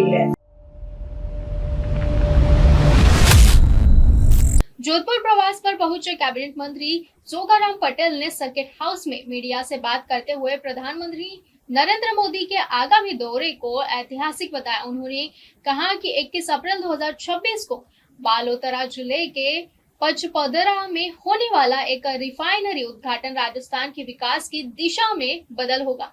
रही है। जोधपुर प्रवास पर पहुंचे कैबिनेट मंत्री जोगाराम पटेल ने सर्किट हाउस में मीडिया से बात करते हुए प्रधानमंत्री नरेंद्र मोदी के आगामी दौरे को ऐतिहासिक बताया। उन्होंने कहा कि 21 अप्रैल 2026 को बालोतरा जिले के पचपदरा में होने वाला एक रिफाइनरी उद्घाटन राजस्थान के विकास की दिशा में बदल होगा।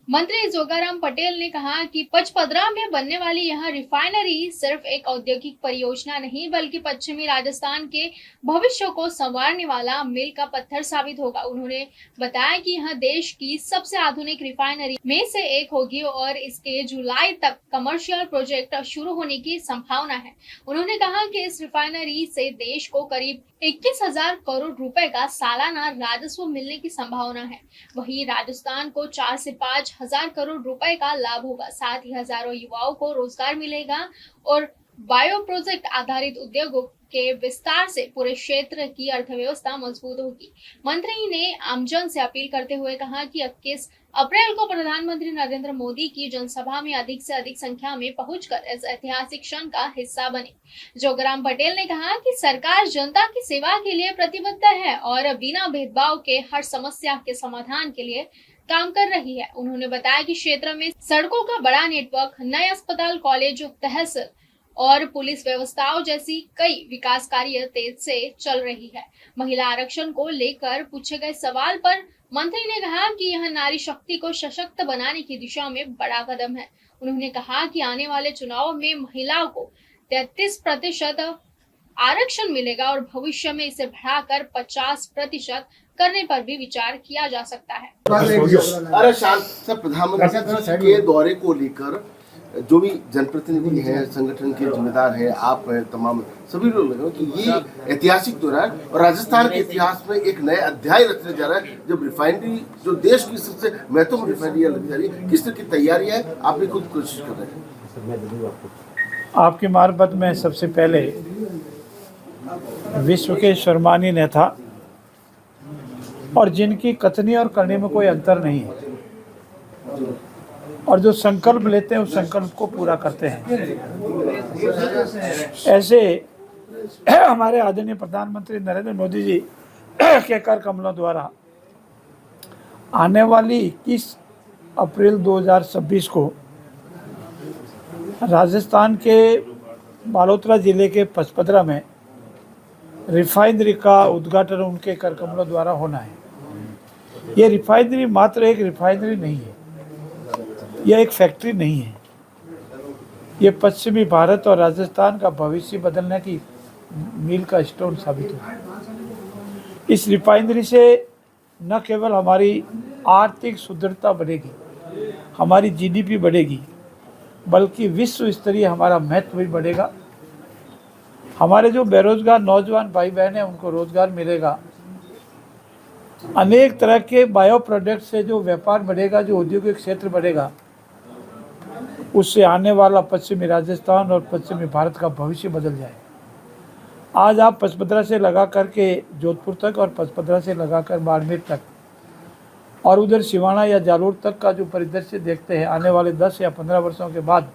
मंत्री जोगाराम पटेल ने कहा कि पचपदरा में बनने वाली यह रिफाइनरी सिर्फ एक औद्योगिक परियोजना नहीं बल्कि पश्चिमी राजस्थान के भविष्य को संवारने वाला मील का पत्थर साबित होगा। उन्होंने बताया कि यह देश की सबसे आधुनिक रिफाइनरी में से एक होगी और इसके जुलाई तक कमर्शियल प्रोजेक्ट शुरू होने की संभावना है। उन्होंने कहा कि इस रिफाइनरी से देश को करीब 21,000 करोड़ रुपए का सालाना राजस्व मिलने की संभावना है। वहीं राजस्थान को 4 से 5 हजार करोड़ रुपए का लाभ होगा। साथ ही हजारों युवाओं को रोजगार मिलेगा और बायो प्रोजेक्ट आधारित उद्योगों के विस्तार से पूरे क्षेत्र की अर्थव्यवस्था मजबूत होगी। मंत्री ने आमजन से अपील करते हुए कहा कि 21 अप्रैल को प्रधानमंत्री नरेंद्र मोदी की जनसभा में अधिक से अधिक संख्या में पहुंचकर इस ऐतिहासिक क्षण का हिस्सा बने। जोगाराम पटेल ने कहा कि सरकार जनता की सेवा के लिए प्रतिबद्ध है और बिना भेदभाव के हर समस्या के समाधान के लिए काम कर रही है। उन्होंने बताया कि क्षेत्र में सड़कों का बड़ा नेटवर्क, नए अस्पताल, कॉलेज, तहसील और पुलिस व्यवस्थाओं जैसी कई विकास कार्य तेज से चल रही है। महिला आरक्षण को लेकर पूछे गए सवाल पर मंत्री ने कहा कि यह नारी शक्ति को सशक्त बनाने की दिशा में बड़ा कदम है। उन्होंने कहा कि आने वाले चुनाव में महिलाओं को 33% आरक्षण मिलेगा और भविष्य में इसे बढ़ाकर 50% करने पर भी विचार किया जा सकता है। अरे शांत सब प्रधानमंत्री के दौरे को लेकर जो भी जनप्रतिनिधि हैं, संगठन के जिम्मेदार हैं, आप हैं, तमाम सभी लोग लगे कि ये ऐतिहासिक दौरा है और राजस्थान के इतिहास में एक नया अध्याय रचने जा रहा है। जब रिफाइनरी जो देश की सबसे महत्वपूर्ण रिफाइनरी लग जा रही है, किस तरह की तैयारी है, आप भी खुद कोशिश कर रहे हैं। आपकी मार्फत में सबसे पहले विश्व के सम्मानीय नेता और जिनकी कथनी और करने में कोई अंतर नहीं है और जो संकल्प लेते हैं उस संकल्प को पूरा करते हैं, ऐसे हमारे आदरणीय प्रधानमंत्री नरेंद्र मोदी जी के कर कमलों द्वारा आने वाली 21 अप्रैल 2026 को राजस्थान के बालोतरा जिले के पचपदरा में रिफाइनरी का उद्घाटन उनके कर कमलों द्वारा होना है। ये रिफाइनरी मात्र एक रिफाइनरी नहीं है, यह एक फैक्ट्री नहीं है, ये पश्चिमी भारत और राजस्थान का भविष्य बदलने की मील का स्टोन साबित होगा। इस रिफाइनरी से न केवल हमारी आर्थिक सुदृढ़ता बढ़ेगी, हमारी जीडीपी बढ़ेगी, बल्कि विश्व स्तरीय हमारा महत्व भी बढ़ेगा। हमारे जो बेरोजगार नौजवान भाई बहन हैं उनको रोजगार मिलेगा। अनेक तरह के बायो प्रोडक्ट से जो व्यापार बढ़ेगा, जो औद्योगिक क्षेत्र बढ़ेगा, उससे आने वाला पश्चिमी राजस्थान और पश्चिमी भारत का भविष्य बदल जाए। आज आप पचपदरा से लगा करके जोधपुर तक और पचपदरा से लगा कर बाड़मेर तक और उधर सिवाना या जालोर तक का जो परिदृश्य देखते हैं, आने वाले 10 या 15 वर्षों के बाद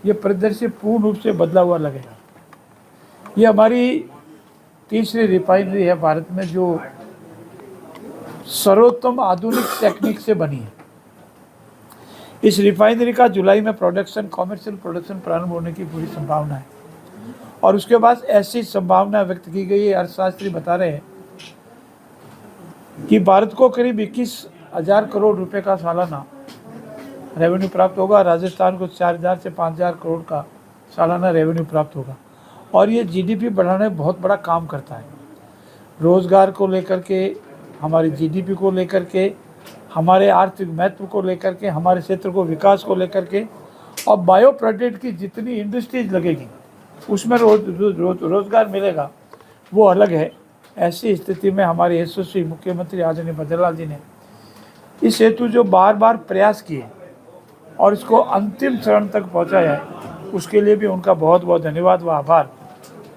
ये परिदृश्य पूर्ण रूप से बदला हुआ लगेगा। ये हमारी तीसरी रिफाइनरी है भारत में जो सर्वोत्तम आधुनिक टेक्निक से बनी है। इस रिफाइनरी का जुलाई में प्रोडक्शन, कॉमर्शियल प्रोडक्शन प्रारंभ होने की पूरी संभावना है और उसके बाद ऐसी संभावना व्यक्त की गई है। अर्थशास्त्री बता रहे हैं कि भारत को करीब 21,000 करोड़ रुपए का सालाना रेवेन्यू प्राप्त होगा, राजस्थान को 4,000 से 5,000 करोड़ का सालाना रेवेन्यू प्राप्त होगा और ये जीडीपी बढ़ाने में बहुत बड़ा काम करता है। रोजगार को लेकर के, हमारी जीडीपी को लेकर के, हमारे आर्थिक महत्व को लेकर के, हमारे क्षेत्र को विकास को लेकर के और बायो प्रोडक्ट की जितनी इंडस्ट्रीज लगेगी उसमें रोजगार मिलेगा, वो अलग है। ऐसी स्थिति में हमारे यशस्वी मुख्यमंत्री आदरणीय भजनलाल जी ने इस हेतु जो बार बार प्रयास किए और इसको अंतिम चरण तक पहुंचाया है, उसके लिए भी उनका बहुत बहुत धन्यवाद व आभार।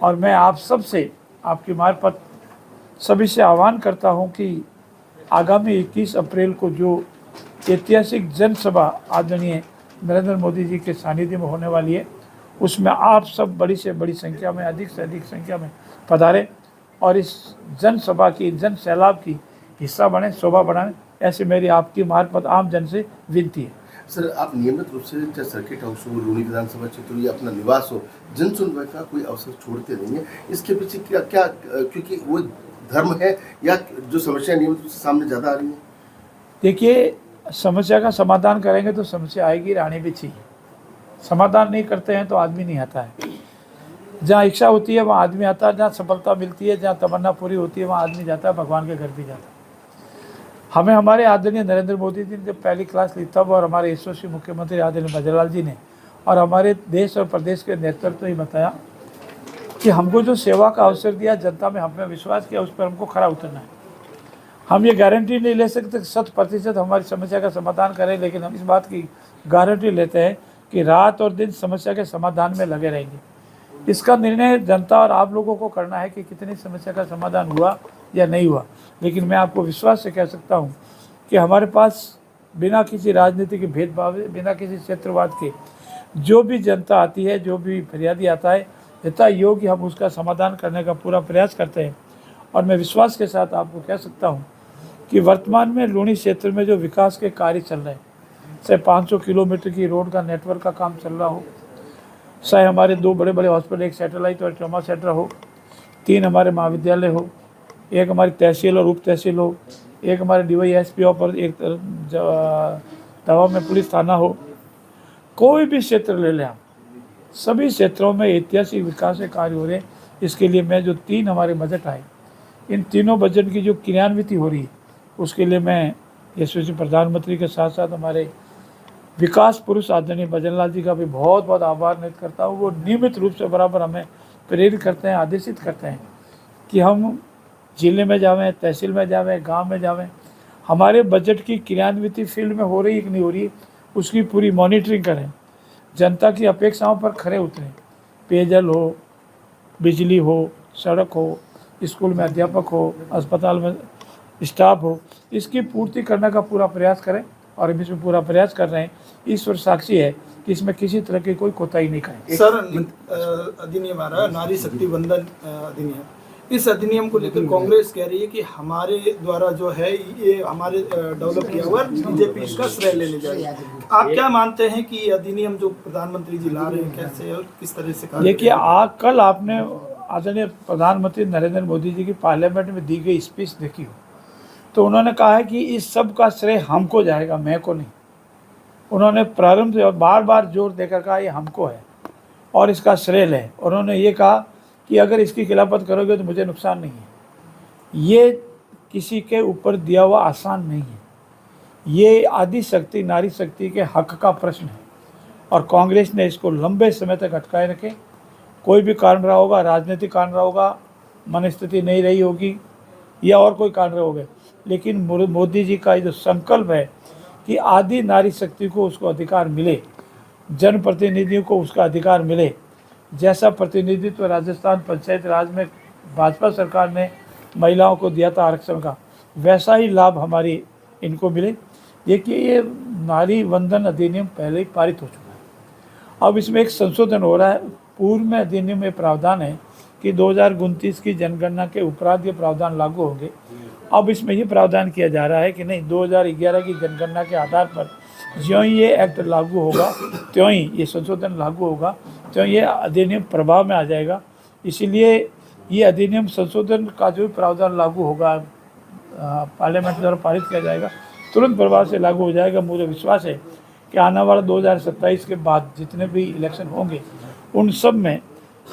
और मैं आप सब से, आपकी मार्फत सभी से आह्वान करता हूं कि आगामी 21 अप्रैल को जो ऐतिहासिक जनसभा आदरणीय नरेंद्र मोदी जी के सानिध्य में होने वाली है, उसमें आप सब बड़ी से बड़ी संख्या में, अधिक से अधिक संख्या में पधारें और इस जनसभा की, जन सैलाब की हिस्सा बने, शोभा बढ़ाएं, ऐसे मेरी आपकी मार्फत आम जन से विनती है। सर, आप नियमित रूप से चाहे सर्किट हाउस हो, लूनी विधानसभा क्षेत्र हो या अपना निवास हो, जन सुनवाई का कोई अवसर छोड़ते नहीं है। इसके पीछे क्या क्योंकि वो धर्म है या जो समस्या नियमित रूप से सामने ज़्यादा आ रही है? देखिए, समस्या का समाधान करेंगे तो समस्या आएगी, आनी भी चाहिए। समाधान नहीं करते हैं तो आदमी नहीं आता है। जहाँ इच्छा होती है वहाँ आदमी आता है, जहाँ सफलता मिलती है, जहाँ तमन्ना पूरी होती है वहाँ आदमी जाता है, भगवान के घर भी जाता है। हमें हमारे आदरणीय नरेंद्र मोदी जी ने जब पहली क्लास ली तब, और हमारे यशस्वी मुख्यमंत्री आदरणीय भजनलाल जी ने और हमारे देश और प्रदेश के नेतृत्व ने बताया कि हमको जो सेवा का अवसर दिया, जनता में हमें विश्वास किया, उस पर हमको खरा उतरना है। हम ये गारंटी नहीं ले सकते 100% हमारी समस्या का समाधान करें, लेकिन हम इस बात की गारंटी लेते हैं कि रात और दिन समस्या के समाधान में लगे रहेंगे। इसका निर्णय जनता और आप लोगों को करना है कि कितनी समस्या का समाधान हुआ या नहीं हुआ। लेकिन मैं आपको विश्वास से कह सकता हूँ कि हमारे पास बिना किसी राजनीति के भेदभाव, बिना किसी क्षेत्रवाद के जो भी जनता आती है, जो भी फरियादी आता है, यथा योग्य हम उसका समाधान करने का पूरा प्रयास करते हैं। और मैं विश्वास के साथ आपको कह सकता हूँ कि वर्तमान में लूनी क्षेत्र में जो विकास के कार्य चल रहे हैं, चाहे 500 किलोमीटर की रोड का नेटवर्क का काम चल रहा हो, चाहे हमारे 2 बड़े बड़े हॉस्पिटल, एक सैटेलाइट और ट्रॉमा सेंटर हो, 3 हमारे महाविद्यालय हो, एक हमारी तहसील और उप तहसील हो, एक हमारे DYSP और एक दवा में पुलिस थाना हो, कोई भी क्षेत्र ले लें आप, सभी क्षेत्रों में ऐतिहासिक विकास के कार्य हो रहे हैं। इसके लिए मैं जो 3 हमारे बजट आए, इन तीनों बजट की जो क्रियान्विति हो रही है, उसके लिए मैं यशस्वी प्रधानमंत्री के साथ साथ हमारे विकास पुरुष आदरणीय भजनलाल जी का भी बहुत बहुत आभार व्यक्त करता हूँ। वो नियमित रूप से बराबर हमें प्रेरित करते हैं, आदेशित करते हैं कि हम जिले में जावें, तहसील में जावें, गांव में जावें, हमारे बजट की क्रियान्विति फील्ड में हो रही है कि नहीं हो रही, उसकी पूरी मॉनिटरिंग करें, जनता की अपेक्षाओं पर खरे उतरें। पेयजल हो, बिजली हो, सड़क हो, स्कूल में अध्यापक हो, अस्पताल में स्टाफ हो, इसकी पूर्ति करने का पूरा प्रयास करें और हम इसमें पूरा प्रयास कर रहे हैं। ईश्वर साक्षी है कि इसमें किसी तरह की कोई कोताही नहीं करें। सर, अधिनियम आ रहा है, नारी शक्ति वंदन अधिनियम, इस अधिनियम को लेकर कांग्रेस कह रही है कि हमारे द्वारा जो है ये हमारे डेवलप किया हुआ, बीजेपी इसका श्रेय लेने जा रही है। आप क्या मानते हैं कि ये अधिनियम जो प्रधानमंत्री जी ला रहे हैं, कैसे और किस तरह से? देखिए, कल आपने आदरणीय प्रधानमंत्री नरेंद्र मोदी जी की पार्लियामेंट में दी गई स्पीच देखी हो, तो उन्होंने कहा है कि इस सब का श्रेय हमको जाएगा, मैं को नहीं। उन्होंने प्रारंभ से बार बार जोर देकर कहा ये हमको है और इसका श्रेय लें। उन्होंने ये कहा कि अगर इसकी खिलाफत करोगे तो मुझे नुकसान नहीं है। ये किसी के ऊपर दिया हुआ आसान नहीं है, ये आदि शक्ति, नारी शक्ति के हक का प्रश्न है और कांग्रेस ने इसको लंबे समय तक अटकाए रखे। कोई भी कारण रहा होगा, राजनीतिक कारण रहा होगा, मनस्थिति नहीं रही होगी या और कोई कारण रहा होगा, लेकिन मोदी जी का जो संकल्प है कि आदि नारी शक्ति को उसको अधिकार मिले, जनप्रतिनिधियों को उसका अधिकार मिले, जैसा प्रतिनिधित्व राजस्थान पंचायत राज में भाजपा सरकार ने महिलाओं को दिया था आरक्षण का, वैसा ही लाभ हमारी इनको मिले। देखिए, ये नारी वंदन अधिनियम पहले ही पारित हो चुका है, अब इसमें एक संशोधन हो रहा है। पूर्व में अधिनियम में प्रावधान है कि 2029 की जनगणना के उपरांत ये प्रावधान लागू होंगे। अब इसमें ये प्रावधान किया जा रहा है कि नहीं, 2011 की जनगणना के आधार पर ज्यों ही ये एक्ट लागू होगा, त्यों ही ये संशोधन लागू होगा, त्यों ये अधिनियम प्रभाव में आ जाएगा। इसीलिए ये अधिनियम संशोधन का जो प्रावधान लागू होगा, पार्लियामेंट द्वारा पारित किया जाएगा, तुरंत प्रभाव से लागू हो जाएगा। मुझे विश्वास है कि आने वाला 2027 के बाद जितने भी इलेक्शन होंगे उन सब में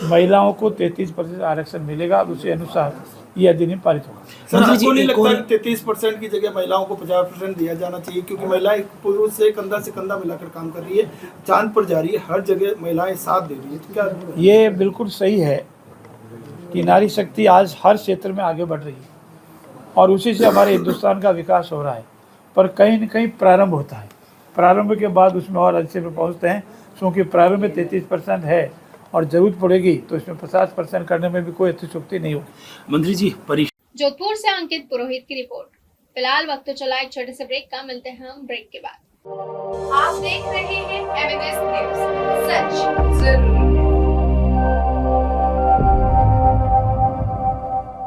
महिलाओं को 33% आरक्षण मिलेगा, उसी अनुसार ये अधिनियम पारित होगा। सर, आपको नहीं लगता कि 33% की जगह महिलाओं को 50% दिया जाना चाहिए? क्योंकि महिलाएं पुरुष से कंधा मिलाकर काम कर रही है, चांद पर जा रही है, हर जगह महिलाएं साथ दे रही है, तो क्या ये बिल्कुल सही है कि नारी शक्ति आज हर क्षेत्र में आगे बढ़ रही है और उसी से हमारे हिंदुस्तान का विकास हो रहा है। पर कहीं न कहीं प्रारंभ होता है, प्रारंभ के बाद उसमें और अच्छे पे पहुँचते हैं, क्योंकि प्रारंभ में 33% है और जरूरत पड़ेगी तो इसमें 50% करने में भी कोई अतिशयोक्ति नहीं होगी। मंत्री जी, जोधपुर से अंकित पुरोहित की रिपोर्ट। फिलहाल वक्त तो चला एक छोटे से ब्रेक का, मिलते हैं हम ब्रेक के बाद। आप देख रहे हैं MNS न्यूज, सच